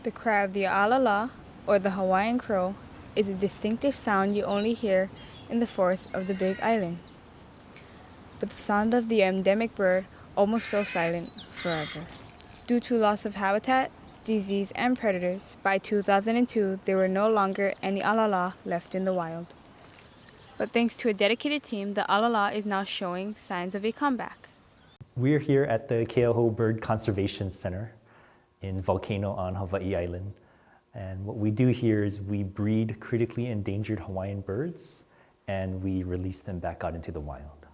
The cry of the alala, or the Hawaiian crow, is a distinctive sound you only hear in the forests of the Big Island. But the sound of the endemic bird almost fell silent forever. Due to loss of habitat, disease, and predators, by 2002 there were no longer any alala left in the wild. But thanks to a dedicated team, the alala is now showing signs of a comeback. We're here at the Keauhou Bird Conservation Center in Volcano on Hawaii Island. And what we do here is we breed critically endangered Hawaiian birds and we release them back out into the wild.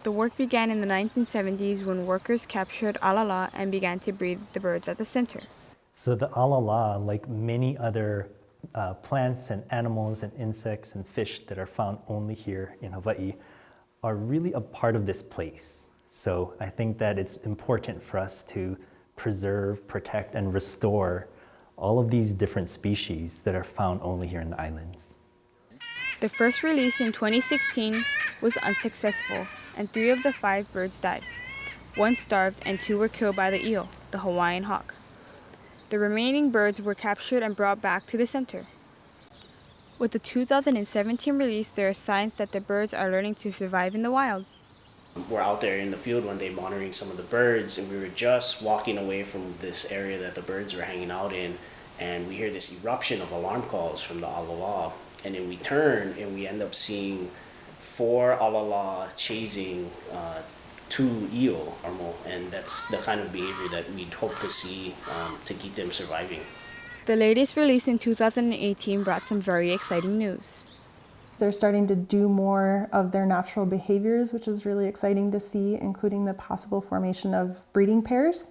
The work began in the 1970s when workers captured alala and began to breed the birds at the center. So the alala, like many other plants and animals and insects and fish that are found only here in Hawaii, are really a part of this place. So I think that it's important for us to preserve, protect, and restore all of these different species that are found only here in the islands. The first release in 2016 was unsuccessful, and 3 of the 5 birds died. 1 starved and 2 were killed by the eel, the Hawaiian hawk. The remaining birds were captured and brought back to the center. With the 2017 release, there are signs that the birds are learning to survive in the wild. We're out there in the field one day monitoring some of the birds, and we were just walking away from this area that the birds were hanging out in, and we hear this eruption of alarm calls from the alala. And then we turn and we end up seeing 4 alala chasing 2 eel or more, and that's the kind of behavior that we'd hope to see to keep them surviving. The latest release in 2018 brought some very exciting news. They're starting to do more of their natural behaviors, which is really exciting to see, including the possible formation of breeding pairs.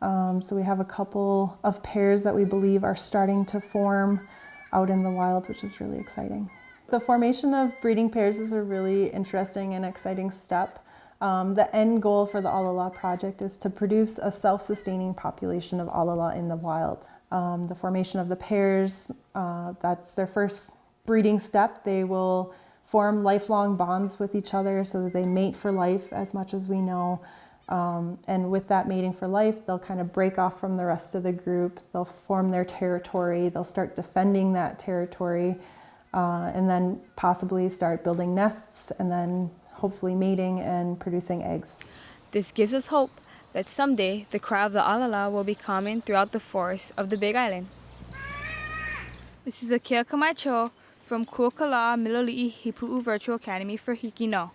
So we have a couple of pairs that we believe are starting to form out in the wild, which is really exciting. The formation of breeding pairs is a really interesting and exciting step. The end goal for the alala project is to produce a self-sustaining population of alala in the wild. The formation of the pairs, that's their first breeding step. They will form lifelong bonds with each other so that they mate for life, as much as we know. And with that mating for life, they'll kind of break off from the rest of the group. They'll form their territory. They'll start defending that territory, and then possibly start building nests, and then hopefully mating and producing eggs. This gives us hope that someday the cry of the alala will be common throughout the forests of the Big Island. This is Akia Kamaicho from Kuokala Miloli'i Hipu'u Virtual Academy for Hiki No.